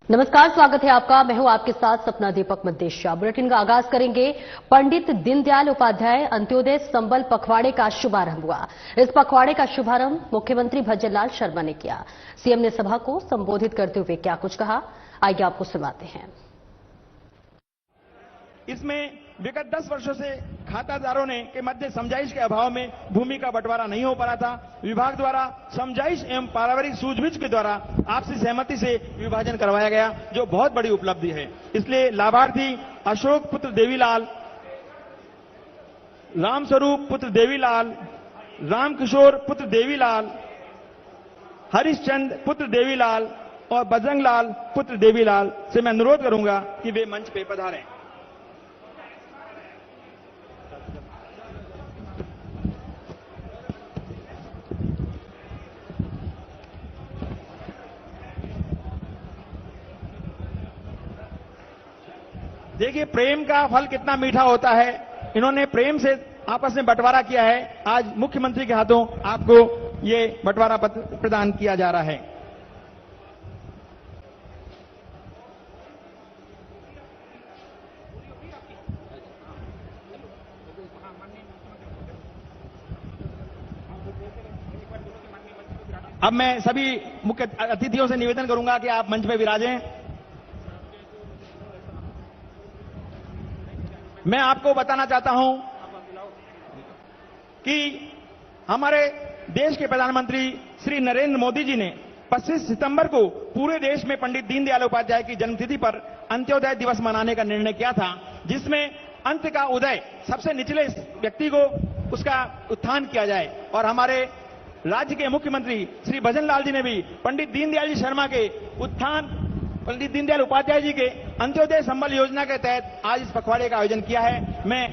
नमस्कार, स्वागत है आपका। मैं हूं आपके साथ सपना दीपक मद्देशिया। बुलेटिन का आगाज करेंगे। पंडित दीनदयाल उपाध्याय अंत्योदय संबल पखवाड़े का शुभारंभ हुआ। इस पखवाड़े का शुभारंभ मुख्यमंत्री भज्जनलाल शर्मा ने किया। सीएम ने सभा को संबोधित करते हुए क्या कुछ कहा, आइए आपको सुनाते हैं। इसमें विगत 10 वर्षों से खातादारों ने के मध्य समझाइश के अभाव में भूमि का बंटवारा नहीं हो पा रहा था। विभाग द्वारा समझाइश एवं पारिवारिक सूझबूझ के द्वारा आपसी सहमति से विभाजन करवाया गया, जो बहुत बड़ी उपलब्धि है। इसलिए लाभार्थी अशोक पुत्र देवीलाल, रामस्वरूप पुत्र देवीलाल, रामकिशोर पुत्र देवीलाल, हरिश्चंद्र पुत्र देवीलाल और बजरंगलाल पुत्र देवीलाल से मैं अनुरोध करूंगा कि वे मंच पे पधारें। देखिए, प्रेम का फल कितना मीठा होता है। इन्होंने प्रेम से आपस में बंटवारा किया है। आज मुख्यमंत्री के हाथों आपको ये बंटवारा पत्र प्रदान किया जा रहा है। अब मैं सभी मुख्य अतिथियों से निवेदन करूंगा कि आप मंच पे विराजें। मैं आपको बताना चाहता हूं कि हमारे देश के प्रधानमंत्री श्री नरेंद्र मोदी जी ने 25 सितंबर को पूरे देश में पंडित दीनदयाल उपाध्याय की जन्मतिथि पर अंत्योदय दिवस मनाने का निर्णय किया था, जिसमें अंत का उदय, सबसे निचले व्यक्ति को उसका उत्थान किया जाए। और हमारे राज्य के मुख्यमंत्री श्री भजनलाल जी ने भी पंडित दीनदयाल जी शर्मा के उत्थान, पंडित दीनदयाल उपाध्याय जी के अंत्योदय संबल योजना के तहत आज इस पखवाड़े का आयोजन किया है। मैं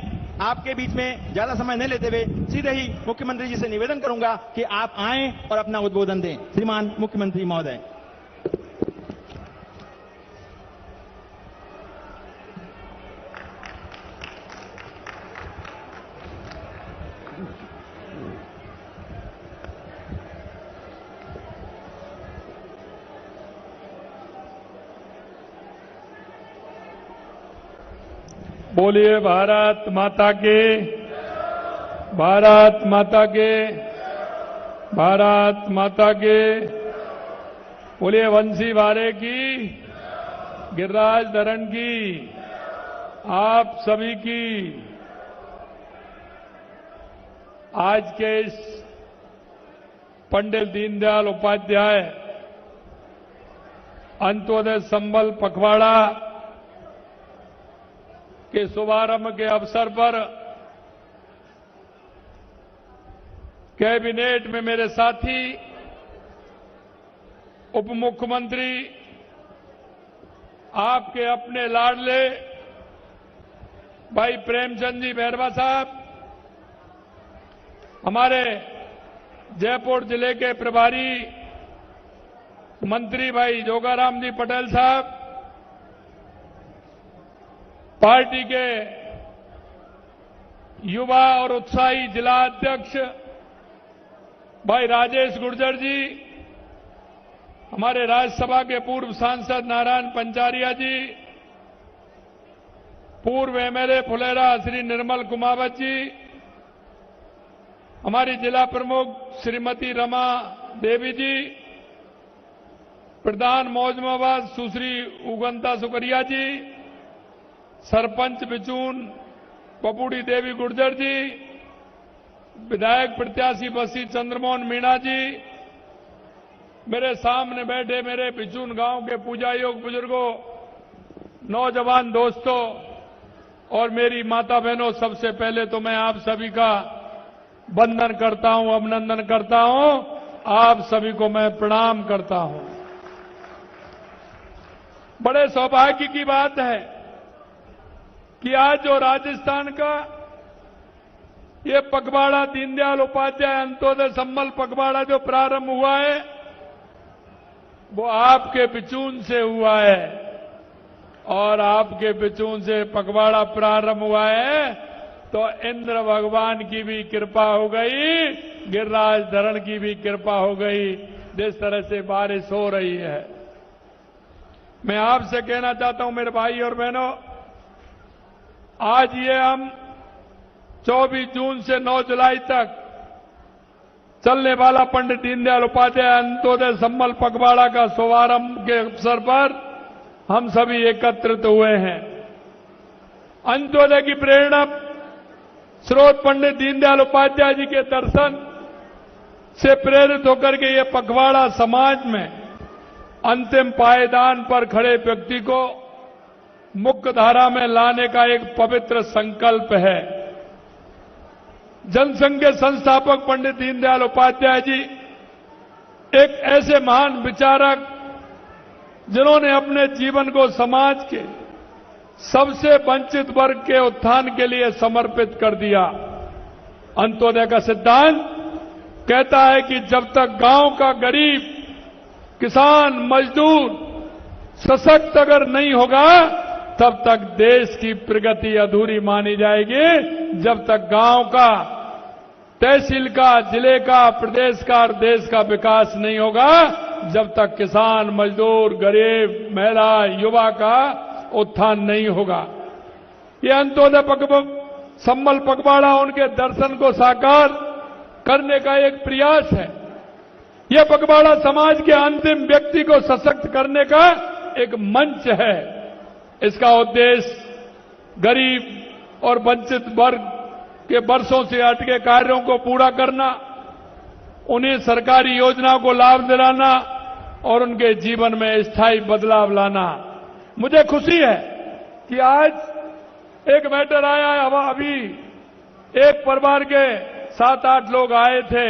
आपके बीच में ज्यादा समय नहीं लेते हुए सीधे ही मुख्यमंत्री जी से निवेदन करूंगा कि आप आएं और अपना उद्बोधन दें। श्रीमान मुख्यमंत्री महोदय। बोलिए भारत माता के, भारत माता के, भारत माता के। बोलिए वंशी वारे की, गिरिराज धरण की, आप सभी की। आज के इस पंडित दीनदयाल उपाध्याय अंत्योदय संबल पखवाड़ा के शुभारंभ के अवसर पर कैबिनेट में मेरे साथी उप मुख्यमंत्री, आपके अपने लाडले भाई प्रेमचंद जी बैरवा साहब, हमारे जयपुर जिले के प्रभारी मंत्री भाई जोगाराम जी पटेल साहब, पार्टी के युवा और उत्साही जिला अध्यक्ष भाई राजेश गुर्जर जी, हमारे राज्यसभा के पूर्व सांसद नारायण पंचारिया जी, पूर्व एमएलए फुलेरा श्री निर्मल कुमावत जी, हमारी जिला प्रमुख श्रीमती रमा देवी जी, प्रधान मौजमाबाद सुश्री उगंता सुकरिया जी, सरपंच बिचून पपुड़ी देवी गुर्जर जी, विधायक प्रत्याशी बसी चंद्रमोहन मीणा जी, मेरे सामने बैठे मेरे बिचून गांव के पूजा योग बुजुर्गों, नौजवान दोस्तों और मेरी माता बहनों, सबसे पहले तो मैं आप सभी का वंदन करता हूं, अभिनंदन करता हूं। आप सभी को मैं प्रणाम करता हूं। बड़े सौभाग्य की बात है कि आज जो राजस्थान का ये पखवाड़ा दीनदयाल उपाध्याय अंत्योदय संबल पखवाड़ा जो प्रारंभ हुआ है, वो आपके बिचून से हुआ है। और आपके बिचून से पखवाड़ा प्रारंभ हुआ है तो इंद्र भगवान की भी कृपा हो गई, गिरिराज धरण की भी कृपा हो गई। जिस तरह से बारिश हो रही है, मैं आपसे कहना चाहता हूं मेरे भाई और बहनों, आज ये हम 24 जून से 9 जुलाई तक चलने वाला पंडित दीनदयाल उपाध्याय अंत्योदय संबल पखवाड़ा का शुभारंभ के अवसर पर हम सभी एकत्रित हुए हैं। अंत्योदय की प्रेरणा स्रोत पंडित दीनदयाल उपाध्याय जी के दर्शन से प्रेरित होकर के ये पखवाड़ा समाज में अंतिम पायदान पर खड़े व्यक्ति को मुख्य धारा में लाने का एक पवित्र संकल्प है। जनसंघ के संस्थापक पंडित दीनदयाल उपाध्याय जी एक ऐसे महान विचारक जिन्होंने अपने जीवन को समाज के सबसे वंचित वर्ग के उत्थान के लिए समर्पित कर दिया। अंत्योदय का सिद्धांत कहता है कि जब तक गांव का गरीब, किसान, मजदूर सशक्त अगर नहीं होगा तब तक देश की प्रगति अधूरी मानी जाएगी। जब तक गांव का, तहसील का, जिले का, प्रदेश का और देश का विकास नहीं होगा, जब तक किसान, मजदूर, गरीब, महिला, युवा का उत्थान नहीं होगा। ये अंत्योदय संबल पखवाड़ा उनके दर्शन को साकार करने का एक प्रयास है। यह पखवाड़ा समाज के अंतिम व्यक्ति को सशक्त करने का एक मंच है। इसका उद्देश्य गरीब और वंचित वर्ग के वर्षों से अटके कार्यों को पूरा करना, उन्हें सरकारी योजनाओं को लाभ दिलाना और उनके जीवन में स्थायी बदलाव लाना। मुझे खुशी है कि आज एक मैटर आया है। अभी एक परिवार के 7-8 लोग आए थे।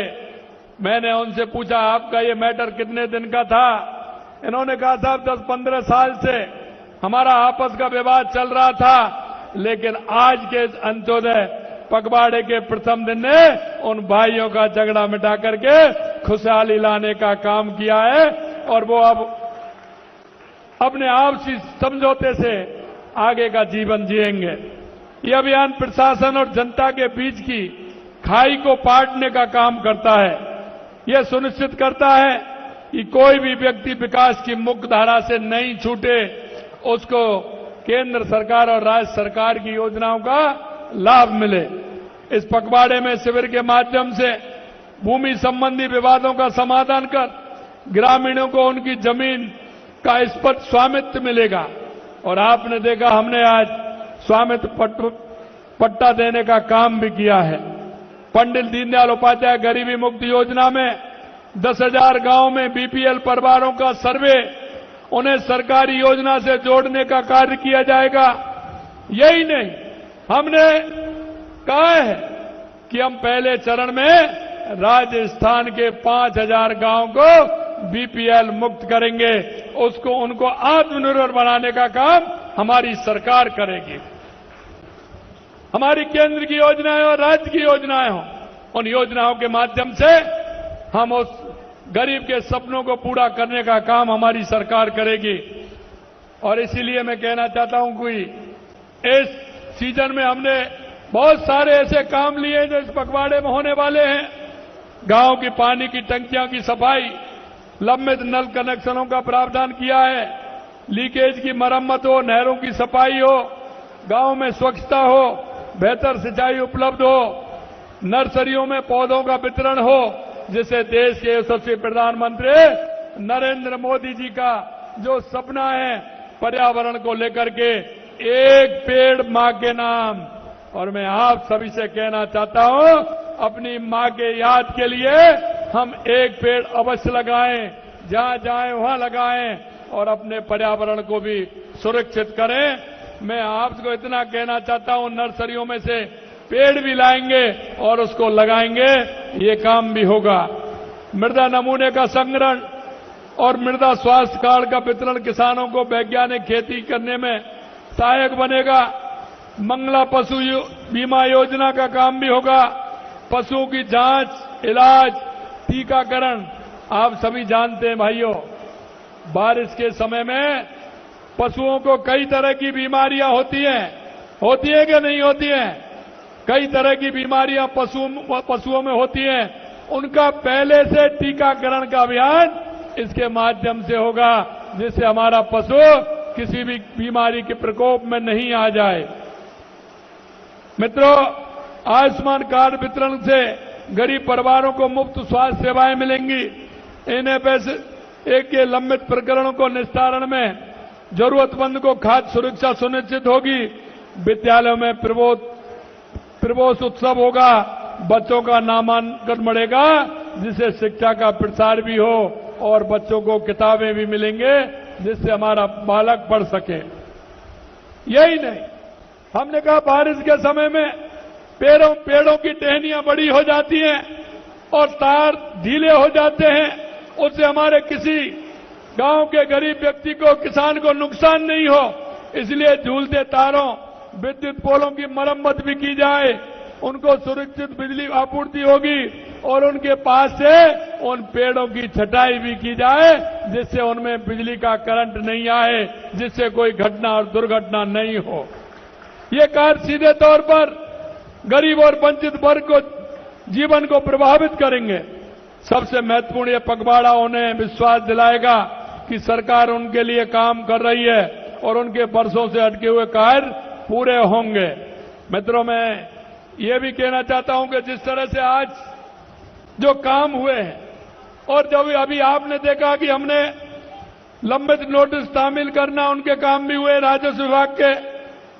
मैंने उनसे पूछा, आपका ये मैटर कितने दिन का था? इन्होंने कहा, साहब 10-15 साल से हमारा आपस का विवाद चल रहा था, लेकिन आज के अंत्योदय पखवाड़े के प्रथम दिन ने उन भाइयों का झगड़ा मिटा करके खुशहाली लाने का काम किया है और वो अब अपने आपसी समझौते से आगे का जीवन जिएंगे। यह अभियान प्रशासन और जनता के बीच की खाई को पाटने का काम करता है। यह सुनिश्चित करता है कि कोई भी व्यक्ति विकास की मुख्य धारा से नहीं छूटे, उसको केंद्र सरकार और राज्य सरकार की योजनाओं का लाभ मिले। इस पखवाड़े में शिविर के माध्यम से भूमि संबंधी विवादों का समाधान कर ग्रामीणों को उनकी जमीन का स्पष्ट स्वामित्व मिलेगा। और आपने देखा, हमने आज स्वामित्व पट्टा देने का काम भी किया है। पंडित दीनदयाल उपाध्याय गरीबी मुक्ति योजना में 10,000 गांव में बीपीएल परिवारों का सर्वे, उन्हें सरकारी योजना से जोड़ने का कार्य किया जाएगा। यही नहीं, हमने कहा है कि हम पहले चरण में राजस्थान के 5,000 गांव को बीपीएल मुक्त करेंगे। उनको आत्मनिर्भर बनाने का काम हमारी सरकार करेगी। हमारी केंद्र की योजनाएं और राज्य की योजनाएं हों, उन योजनाओं के माध्यम से हम उस गरीब के सपनों को पूरा करने का काम हमारी सरकार करेगी। और इसीलिए मैं कहना चाहता हूं कि इस सीजन में हमने बहुत सारे ऐसे काम लिए जो इस पखवाड़े में होने वाले हैं। गांव की पानी की टंकियां की सफाई, लंबित नल कनेक्शनों का प्रावधान किया है, लीकेज की मरम्मत हो, नहरों की सफाई हो, गांव में स्वच्छता हो, बेहतर सिंचाई उपलब्ध हो, नर्सरियों में पौधों का वितरण हो, जिससे देश के यशस्वी प्रधानमंत्री नरेंद्र मोदी जी का जो सपना है पर्यावरण को लेकर के, एक पेड़ मां के नाम। और मैं आप सभी से कहना चाहता हूं, अपनी मां के याद के लिए हम एक पेड़ अवश्य लगाएं, जहां जाएं वहां लगाएं और अपने पर्यावरण को भी सुरक्षित करें। मैं आपको इतना कहना चाहता हूं, नर्सरियों में से पेड़ भी लाएंगे और उसको लगाएंगे, ये काम भी होगा। मृदा नमूने का संग्रहण और मृदा स्वास्थ्य कार्ड का वितरण किसानों को वैज्ञानिक खेती करने में सहायक बनेगा। मंगला पशु बीमा योजना का काम भी होगा। पशुओं की जांच, इलाज, टीकाकरण, आप सभी जानते हैं भाइयों, बारिश के समय में पशुओं को कई तरह की बीमारियां होती है कि नहीं होती हैं? कई तरह की बीमारियां पशुओं में होती हैं। उनका पहले से टीकाकरण का अभियान इसके माध्यम से होगा। जिससे हमारा पशु किसी भी बीमारी के प्रकोप में नहीं आ जाए। मित्रों, आयुष्मान कार्ड वितरण से गरीब परिवारों को मुफ्त स्वास्थ्य सेवाएं मिलेंगी। इन्हें पैसे के लंबित प्रकरणों को निस्तारण में जरूरतमंद को खाद्य सुरक्षा सुनिश्चित होगी। विद्यालयों में प्रवेश उत्सव होगा, बच्चों का नामांकन बढ़ेगा, जिससे शिक्षा का प्रसार भी हो और बच्चों को किताबें भी मिलेंगे, जिससे हमारा बालक पढ़ सके। यही नहीं, हमने कहा बारिश के समय में पेड़ों की टहनियां बड़ी हो जाती हैं और तार ढीले हो जाते हैं, उससे हमारे किसी गांव के गरीब व्यक्ति को, किसान को नुकसान नहीं हो, इसलिए झूलते तारों, विद्युत पोलों की मरम्मत भी की जाए, उनको सुरक्षित बिजली आपूर्ति होगी और उनके पास से उन पेड़ों की छटाई भी की जाए, जिससे उनमें बिजली का करंट नहीं आए, जिससे कोई घटना और दुर्घटना नहीं हो। ये कार्य सीधे तौर पर गरीब और वंचित वर्ग को जीवन को प्रभावित करेंगे। सबसे महत्वपूर्ण ये पखवाड़ा उन्हें विश्वास दिलाएगा कि सरकार उनके लिए काम कर रही है और उनके वर्षों से अटके हुए कार्य पूरे होंगे। मित्रों, मैं ये भी कहना चाहता हूं कि जिस तरह से आज जो काम हुए हैं और जब अभी आपने देखा कि हमने लंबित नोटिस तामील करना, उनके काम भी हुए, राजस्व विभाग के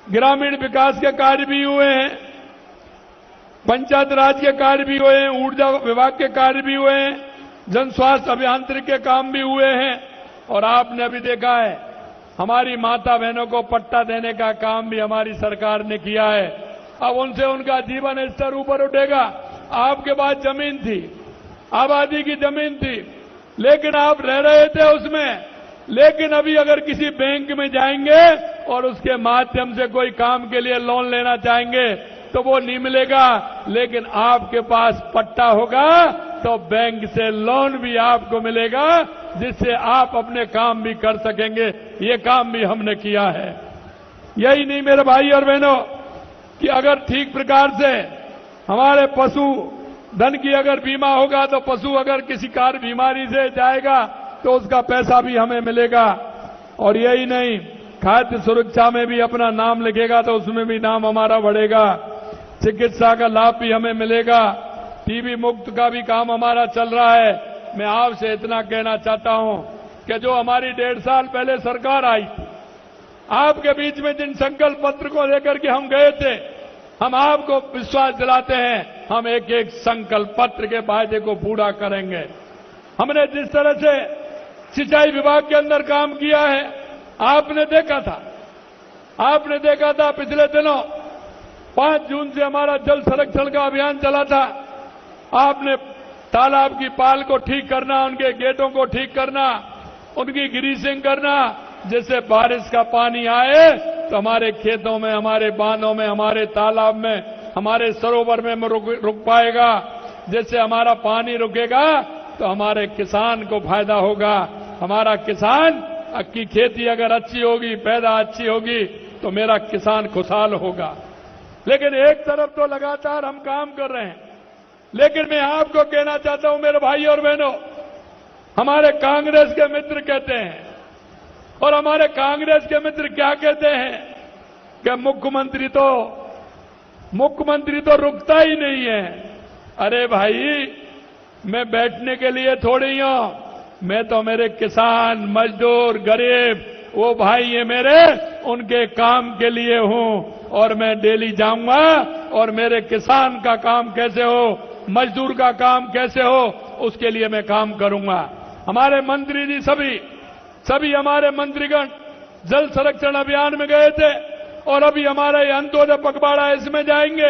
ग्रामीण विकास के कार्य भी हुए हैं, पंचायत राज के कार्य भी हुए हैं, ऊर्जा विभाग के कार्य भी हुए हैं, जन स्वास्थ्य अभियांत्रिकी के काम भी हुए हैं और आपने अभी देखा है हमारी माता बहनों को पट्टा देने का काम भी हमारी सरकार ने किया है। अब उनसे उनका जीवन स्तर ऊपर उठेगा। आपके पास जमीन थी, आबादी की जमीन थी, लेकिन आप रह रहे थे उसमें, लेकिन अभी अगर किसी बैंक में जाएंगे और उसके माध्यम से कोई काम के लिए लोन लेना चाहेंगे तो वो नहीं मिलेगा, लेकिन आपके पास पट्टा होगा तो बैंक से लोन भी आपको मिलेगा, जिससे आप अपने काम भी कर सकेंगे। ये काम भी हमने किया है। यही नहीं मेरे भाई और बहनों, कि अगर ठीक प्रकार से हमारे पशु धन की अगर बीमा होगा तो पशु अगर किसी कार बीमारी से जाएगा तो उसका पैसा भी हमें मिलेगा। और यही नहीं, खाद्य सुरक्षा में भी अपना नाम लिखेगा तो उसमें भी नाम हमारा बढ़ेगा। चिकित्सा का लाभ भी हमें मिलेगा। टीबी मुक्त का भी काम हमारा चल रहा है। मैं आपसे इतना कहना चाहता हूं कि जो हमारी 1.5 साल पहले सरकार आई, आपके बीच में जिन संकल्प पत्र को लेकर के हम गए थे, हम आपको विश्वास दिलाते हैं हम एक एक संकल्प पत्र के वायदे को पूरा करेंगे। हमने जिस तरह से सिंचाई विभाग के अंदर काम किया है, आपने देखा था पिछले दिनों 5 जून से हमारा जल संरक्षण का अभियान चला था। आपने तालाब की पाल को ठीक करना, उनके गेटों को ठीक करना, उनकी ग्रीसिंग करना, जिससे बारिश का पानी आए तो हमारे खेतों में, हमारे बांधों में, हमारे तालाब में, हमारे सरोवर में रुक पाएगा। जिससे हमारा पानी रुकेगा तो हमारे किसान को फायदा होगा। हमारा किसान की खेती अगर अच्छी होगी, पैदा अच्छी होगी तो मेरा किसान खुशहाल होगा। लेकिन एक तरफ तो लगातार हम काम कर रहे हैं, लेकिन मैं आपको कहना चाहता हूं मेरे भाई और बहनों, हमारे कांग्रेस के मित्र कहते हैं और हमारे कांग्रेस के मित्र क्या कहते हैं कि मुख्यमंत्री तो रुकता ही नहीं है। अरे भाई, मैं बैठने के लिए थोड़ी हूं, मैं तो मेरे किसान, मजदूर, गरीब, वो भाई ये मेरे, उनके काम के लिए हूं और मैं डेली जाऊंगा और मेरे किसान का काम कैसे हो, मजदूर का काम कैसे हो, उसके लिए मैं काम करूंगा। हमारे मंत्री जी सभी हमारे मंत्रीगण जल संरक्षण अभियान में गए थे और अभी हमारा ये अंत्योदय पखवाड़ा इसमें जाएंगे।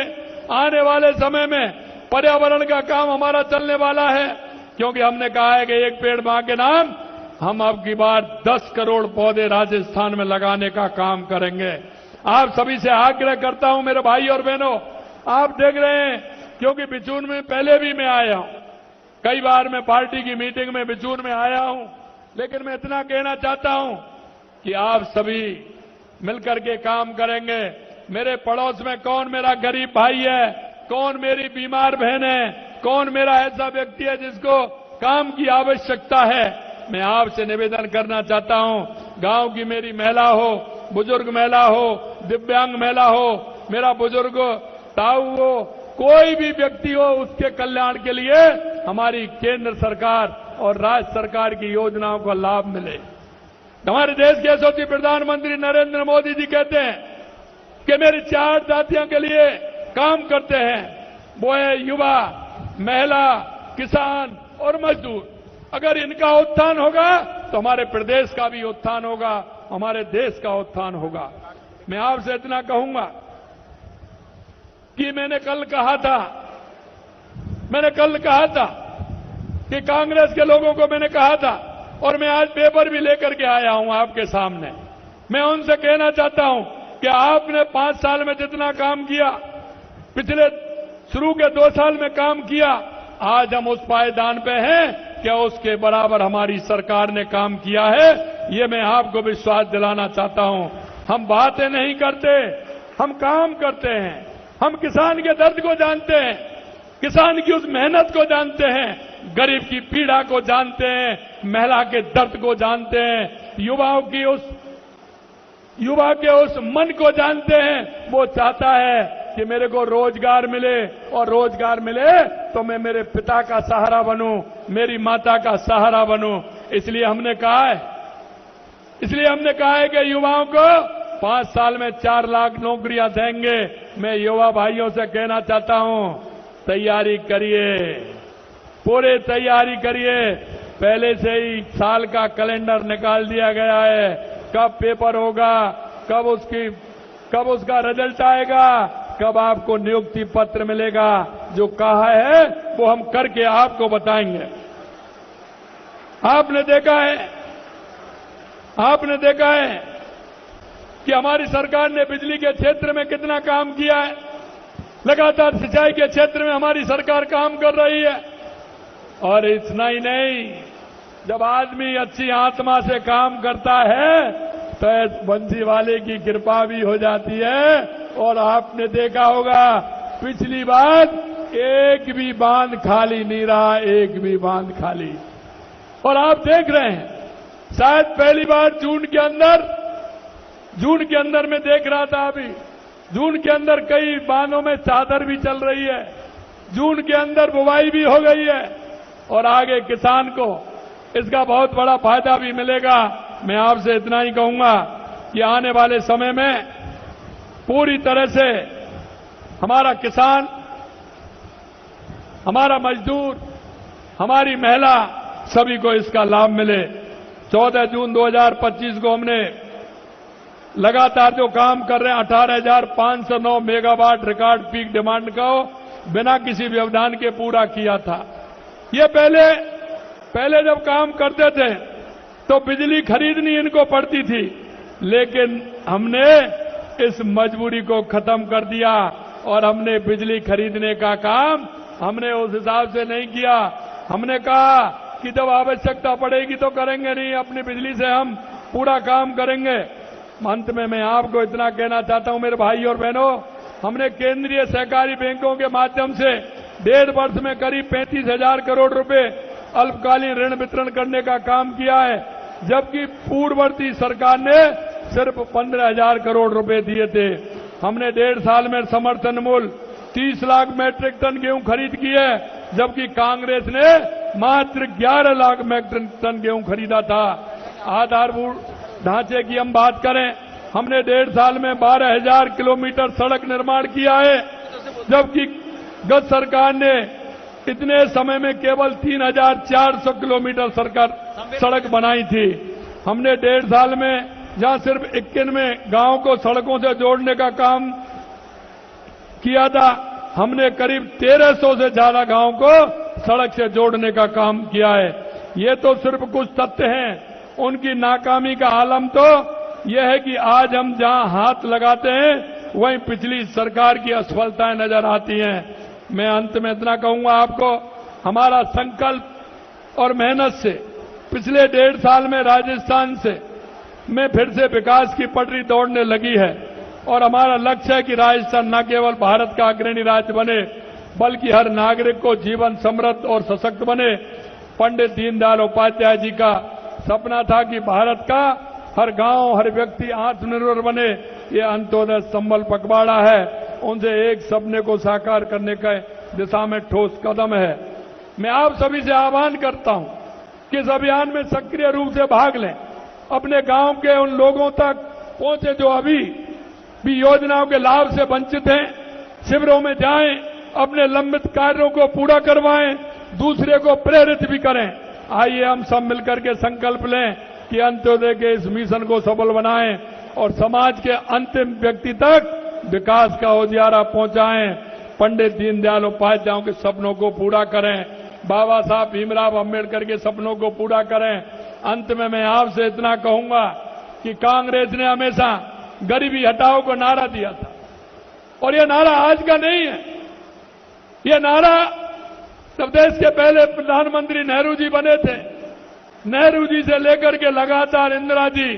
आने वाले समय में पर्यावरण का काम हमारा चलने वाला है, क्योंकि हमने कहा है कि एक पेड़ मां के नाम, हम अब की बार 10 करोड़ पौधे राजस्थान में लगाने का काम करेंगे। आप सभी से आग्रह करता हूं मेरे भाई और बहनों, आप देख रहे हैं, क्योंकि बिचून में पहले भी मैं आया हूं, कई बार मैं पार्टी की मीटिंग में बिचून में आया हूं, लेकिन मैं इतना कहना चाहता हूं कि आप सभी मिलकर के काम करेंगे। मेरे पड़ोस में कौन मेरा गरीब भाई है, कौन मेरी बीमार बहन है, कौन मेरा ऐसा व्यक्ति है जिसको काम की आवश्यकता है, मैं आपसे निवेदन करना चाहता हूं, गांव की मेरी महिला हो, बुजुर्ग महिला हो, दिव्यांग महिला हो, मेरा बुजुर्ग ताऊ हो, कोई भी व्यक्ति हो, उसके कल्याण के लिए हमारी केंद्र सरकार और राज्य सरकार की योजनाओं का लाभ मिले। हमारे देश के यशस्वी प्रधानमंत्री नरेंद्र मोदी जी कहते हैं कि मेरी 4 जातियों के लिए काम करते हैं, वो है युवा, महिला, किसान और मजदूर। अगर इनका उत्थान होगा तो हमारे प्रदेश का भी उत्थान होगा, हमारे देश का उत्थान होगा। मैं आपसे इतना कहूंगा कि मैंने कल कहा था कि कांग्रेस के लोगों को मैंने कहा था, और मैं आज पेपर भी लेकर के आया हूं आपके सामने। मैं उनसे कहना चाहता हूं कि आपने 5 साल में जितना काम किया, पिछले शुरू के 2 साल में काम किया, आज हम उस पायदान पे हैं क्या उसके बराबर हमारी सरकार ने काम किया है, ये मैं आपको विश्वास दिलाना चाहता हूं। हम बातें नहीं करते, हम काम करते हैं। हम किसान के दर्द को जानते हैं, किसान की उस मेहनत को जानते हैं, गरीब की पीड़ा को जानते हैं, महिला के दर्द को जानते हैं, युवा के उस मन को जानते हैं। वो चाहता है कि मेरे को रोजगार मिले, और रोजगार मिले तो मैं मेरे पिता का सहारा बनूं, मेरी माता का सहारा बनूं। इसलिए हमने कहा है कि युवाओं को 5 साल में 4 लाख नौकरियां देंगे। मैं युवा भाइयों से कहना चाहता हूं, तैयारी करिए, पूरी तैयारी करिए। पहले से ही साल का कैलेंडर निकाल दिया गया है, कब पेपर होगा, कब उसका रिजल्ट आएगा, कब आपको नियुक्ति पत्र मिलेगा। जो कहा है वो हम करके आपको बताएंगे। आपने देखा है कि हमारी सरकार ने बिजली के क्षेत्र में कितना काम किया है। लगातार सिंचाई के क्षेत्र में हमारी सरकार काम कर रही है। और इतना ही नहीं, जब आदमी अच्छी आत्मा से काम करता है तो बंसी वाले की कृपा भी हो जाती है। और आपने देखा होगा पिछली बार एक भी बांध खाली नहीं रहा, एक भी बांध खाली। और आप देख रहे हैं, शायद पहली बार जून के अंदर मैं देख रहा था, अभी जून के अंदर कई बांधों में चादर भी चल रही है, जून के अंदर बुवाई भी हो गई है, और आगे किसान को इसका बहुत बड़ा फायदा भी मिलेगा। मैं आपसे इतना ही कहूंगा कि आने वाले समय में पूरी तरह से हमारा किसान, हमारा मजदूर, हमारी महिला, सभी को इसका लाभ मिले। 14 जून 2025 को हमने लगातार जो काम कर रहे हैं 18,509 मेगावाट रिकॉर्ड पीक डिमांड को बिना किसी व्यवधान के पूरा किया था। ये पहले जब काम करते थे तो बिजली खरीदनी इनको पड़ती थी, लेकिन हमने इस मजबूरी को खत्म कर दिया और हमने बिजली खरीदने का काम हमने उस हिसाब से नहीं किया। हमने कहा कि जब आवश्यकता पड़ेगी तो करेंगे, नहीं अपनी बिजली से हम पूरा काम करेंगे। अंत में मैं आपको इतना कहना चाहता हूं मेरे भाई और बहनों, हमने केंद्रीय सहकारी बैंकों के माध्यम से 1.5 वर्ष में करीब 35,000 करोड़ रुपए अल्पकालीन ऋण वितरण करने का काम किया है, जबकि पूर्ववर्ती सरकार ने सिर्फ 15,000 करोड़ रुपए दिए थे। हमने 1.5 साल में समर्थन मूल्य 30 लाख मैट्रिक टन गेहूं खरीद की है, जबकि कांग्रेस ने मात्र 11 लाख मैट्रिक टन गेहूं खरीदा था। आधारभूत ढांचे की हम बात करें, हमने 1.5 साल में 12,000 किलोमीटर सड़क निर्माण किया है, जबकि गत सरकार ने इतने समय में केवल 3,400 किलोमीटर सड़क बनाई थी। हमने 1.5 साल में जहां सिर्फ 91 गांवों को सड़कों से जोड़ने का काम किया था, हमने करीब 1,300 से ज्यादा गांवों को सड़क से जोड़ने का काम किया है। ये तो सिर्फ कुछ तथ्य हैं। उनकी नाकामी का आलम तो यह है कि आज हम जहां हाथ लगाते हैं वहीं पिछली सरकार की असफलताएं नजर आती हैं। मैं अंत में इतना कहूंगा आपको, हमारा संकल्प और मेहनत से पिछले 1.5 साल में राजस्थान में फिर से विकास की पटरी दौड़ने लगी है, और हमारा लक्ष्य है कि राजस्थान न केवल भारत का अग्रणी राज्य बने, बल्कि हर नागरिक को जीवन समृद्ध और सशक्त बने। पंडित दीनदयाल उपाध्याय जी का सपना था कि भारत का हर गांव, हर व्यक्ति आत्मनिर्भर बने। ये अंत्योदय संबल पखवाड़ा है, उनसे एक सपने को साकार करने का दिशा में ठोस कदम है। मैं आप सभी से आह्वान करता हूं कि इस अभियान में सक्रिय रूप से भाग लें, अपने गांव के उन लोगों तक पहुंचे जो अभी भी योजनाओं के लाभ से वंचित हैं। शिविरों में जाएं, अपने लंबित कार्यों को पूरा करवाएं, दूसरे को प्रेरित भी करें। आइए हम सब मिलकर के संकल्प लें कि अंत्योदय के इस मिशन को सफल बनाएं और समाज के अंतिम व्यक्ति तक विकास का उजियारा पहुंचाएं। पंडित दीनदयाल उपाध्याय के सपनों को पूरा करें, बाबा साहब भीमराव अंबेडकर के सपनों को पूरा करें। अंत में मैं आपसे इतना कहूंगा कि कांग्रेस ने हमेशा गरीबी हटाओ को नारा दिया था, और यह नारा आज का नहीं है। यह नारा जब देश के पहले प्रधानमंत्री नेहरू जी बने थे, नेहरू जी से लेकर के लगातार इंदिरा जी,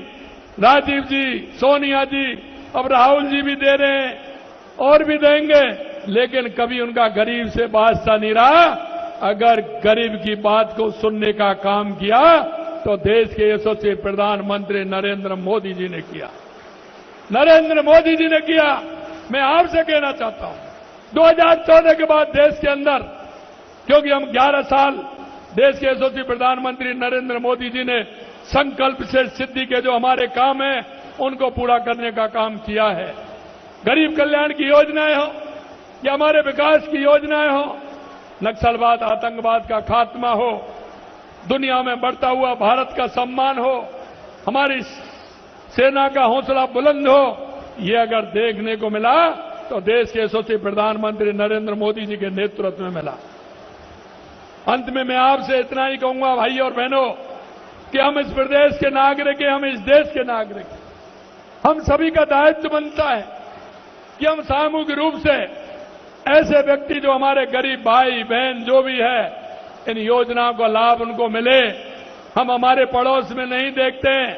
राजीव जी, सोनिया जी, अब राहुल जी भी दे रहे हैं और भी देंगे, लेकिन कभी उनका गरीब से वास्ता नहीं रहा। अगर गरीब की बात को सुनने का काम किया तो देश के यशस्वी प्रधानमंत्री नरेंद्र मोदी जी ने किया। नरेंद्र मोदी जी ने किया। मैं आपसे कहना चाहता हूं 2014 के बाद देश के अंदर, क्योंकि हम 11 साल देश के यशस्वी प्रधानमंत्री नरेंद्र मोदी जी ने संकल्प से सिद्धि के जो हमारे काम हैं उनको पूरा करने का काम किया है। गरीब कल्याण की योजनाएं हो या हमारे विकास की योजनाएं हो, नक्सलवाद, आतंकवाद का खात्मा हो, दुनिया में बढ़ता हुआ भारत का सम्मान हो, हमारी सेना का हौसला बुलंद हो, ये अगर देखने को मिला तो देश के यशस्वी प्रधानमंत्री नरेंद्र मोदी जी के नेतृत्व में मिला। अंत में मैं आपसे इतना ही कहूंगा भाई और बहनों कि हम इस प्रदेश के नागरिक हैं, हम इस देश के नागरिक हैं। हम सभी का दायित्व बनता है कि हम सामूहिक रूप से ऐसे व्यक्ति जो हमारे गरीब भाई बहन जो भी है, इन योजनाओं का लाभ उनको मिले। हम हमारे पड़ोस में नहीं देखते हैं,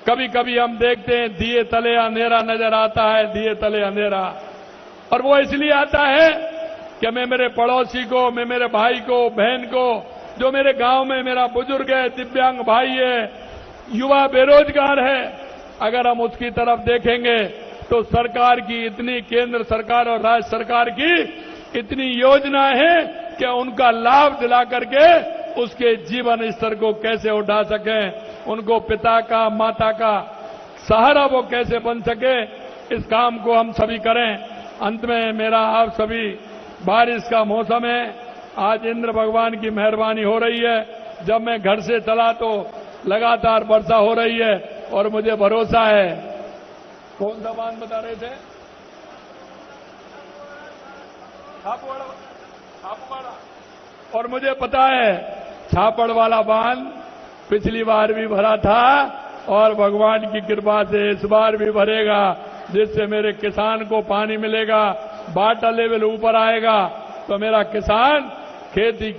कभी कभी हम देखते हैं दिए तले अंधेरा नजर आता है, दिए तले अंधेरा, और वो इसलिए आता है कि मैं मेरे पड़ोसी को, मैं मेरे भाई को, बहन को, जो मेरे गांव में मेरा बुजुर्ग है, दिव्यांग भाई है, युवा बेरोजगार है, अगर हम उसकी तरफ देखेंगे तो सरकार की इतनी, केंद्र सरकार और राज्य सरकार की इतनी योजनाएं हैं कि उनका लाभ दिला करके उसके जीवन स्तर को कैसे उठा सकें, उनको पिता का, माता का सहारा वो कैसे बन सके, इस काम को हम सभी करें। अंत में मेरा आप सभी, बारिश का मौसम है, आज इंद्र भगवान की मेहरबानी हो रही है। जब मैं घर से चला तो लगातार वर्षा हो रही है और मुझे भरोसा है। कौन सा बांध बता रहे थे? छापवाड़ा। और मुझे पता है छापड़ वाला बांध पिछली बार भी भरा था और भगवान की कृपा से इस बार भी भरेगा, जिससे मेरे किसान को पानी मिलेगा, वाटर लेवल ऊपर आएगा, तो मेरा किसान खेती,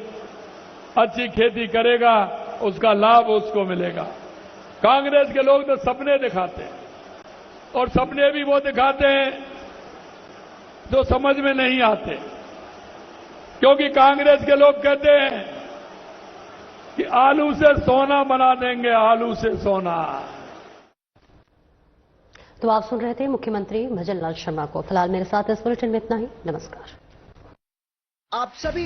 अच्छी खेती करेगा, उसका लाभ उसको मिलेगा। कांग्रेस के लोग तो सपने दिखाते हैं, और सपने भी वो दिखाते हैं जो समझ में नहीं आते, क्योंकि कांग्रेस के लोग कहते हैं कि आलू से सोना बना देंगे, आलू से सोना। तो आप सुन रहे थे मुख्यमंत्री भजन लाल शर्मा को। फिलहाल मेरे साथ इस बुलेटिन में इतना ही। नमस्कार। आप सभी